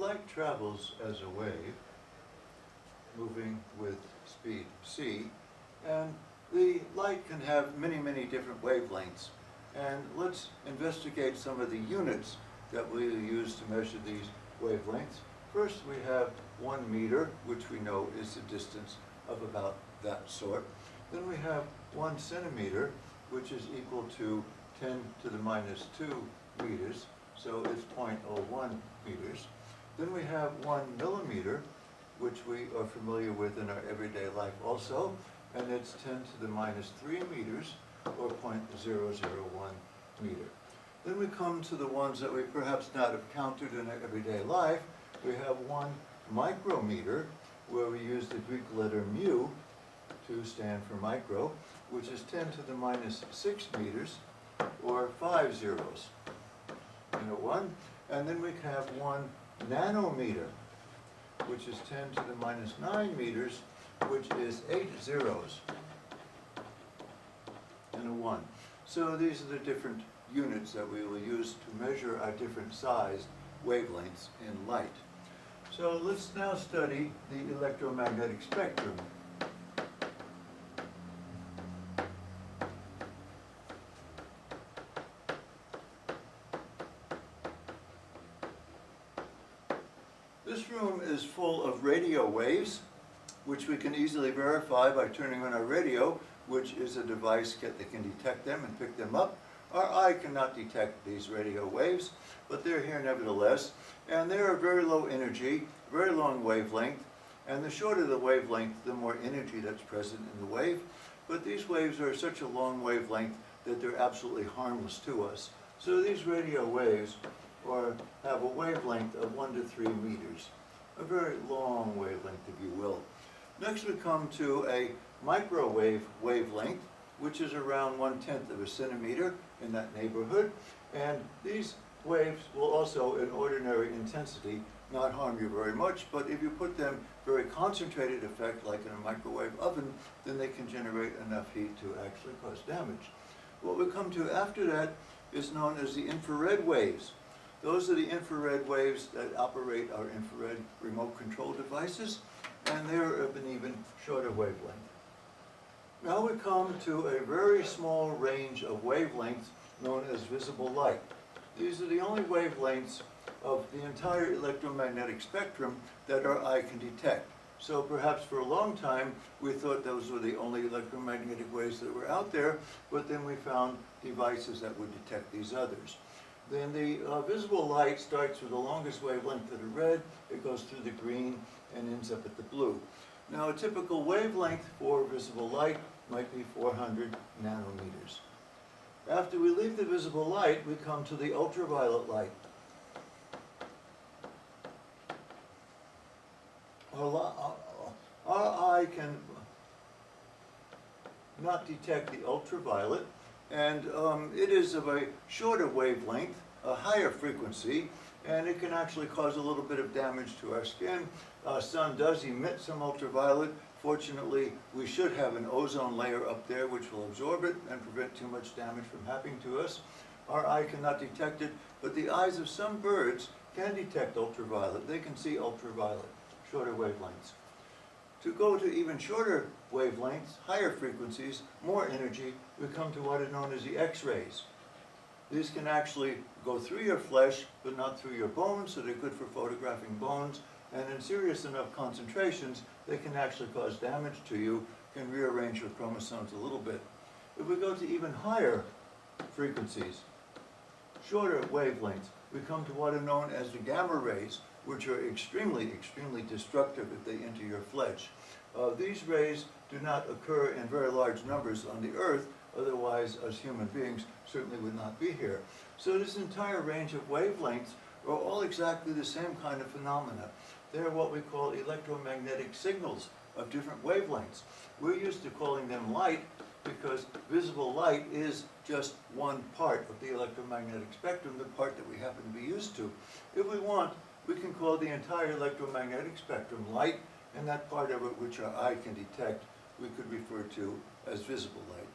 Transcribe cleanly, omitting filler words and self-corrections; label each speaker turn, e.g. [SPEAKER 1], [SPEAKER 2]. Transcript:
[SPEAKER 1] light travels as a wave, moving with speed c, and the light can have many, many different wavelengths. And let's investigate some of the units that we use to measure these wavelengths. First, we have 1 meter, which we know is the distance of about that sort. Then we have 1 centimeter, which is equal to 10 to the minus 2 meters, so it's 0.01 meters. Then we have 1 millimeter, which we are familiar with in our everyday life also, and it's 10 to the minus 3 meters, or 0.001 meter. Then we come to the ones that we perhaps not have counted in our everyday life. We have 1 micrometer, where we use the Greek letter mu to stand for micro, which is 10 to the minus 6 meters, or 5 zeros in a 1. And then we have 1 nanometer, which is 10 to the minus 9 meters, which is 8 zeros in a 1. So these are the different units that we will use to measure our different sized wavelengths in light. So let's now study the electromagnetic spectrum. This room is full of radio waves, which we can easily verify by turning on our radio, which is a device that can detect them and pick them up. Our eye cannot detect these radio waves, but they're here nevertheless, and they are very low energy, very long wavelength, and the shorter the wavelength, the more energy that's present in the wave. But these waves are such a long wavelength that they're absolutely harmless to us. So these radio waves have a wavelength of 1 to 3 meters, a very long wavelength, if you will. Next we come to a microwave wavelength, which is around 1/10 of a centimeter, in that neighborhood. And these waves will also, in ordinary intensity, not harm you very much, but if you put them very concentrated effect, like in a microwave oven, then they can generate enough heat to actually cause damage. What we come to after that is known as the infrared waves. Those are the infrared waves that operate our infrared remote control devices, and they're of an even shorter wavelength. Now we come to a very small range of wavelengths known as visible light. These are the only wavelengths of the entire electromagnetic spectrum that our eye can detect. So perhaps for a long time we thought those were the only electromagnetic waves that were out there, but then we found devices that would detect these others. Then the visible light starts with the longest wavelength of the red, it goes through the green and ends up at the blue. Now a typical wavelength for visible light might be 400 nanometers. After we leave the visible light, we come to the ultraviolet light. Our eye can not detect the ultraviolet, and it is of a shorter wavelength, a higher frequency, and it can actually cause a little bit of damage to our skin. Sun does emit some ultraviolet. Fortunately, we should have an ozone layer up there which will absorb it and prevent too much damage from happening to us. Our eye cannot detect it, but the eyes of some birds can detect ultraviolet. They can see ultraviolet, shorter wavelengths. To go to even shorter wavelengths, higher frequencies, more energy, we come to what are known as the X-rays. These can actually go through your flesh, but not through your bones, so they're good for photographing bones. And in serious enough concentrations, they can actually cause damage to you, can rearrange your chromosomes a little bit. If we go to even higher frequencies, shorter wavelengths, we come to what are known as the gamma rays, which are extremely, extremely destructive if they enter your flesh. These rays do not occur in very large numbers on the Earth, otherwise us human beings certainly would not be here. So this entire range of wavelengths are all exactly the same kind of phenomena. They're what we call electromagnetic signals of different wavelengths. We're used to calling them light because visible light is just one part of the electromagnetic spectrum, the part that we happen to be used to. If we want, we can call the entire electromagnetic spectrum light, and that part of it which our eye can detect, we could refer to as visible light.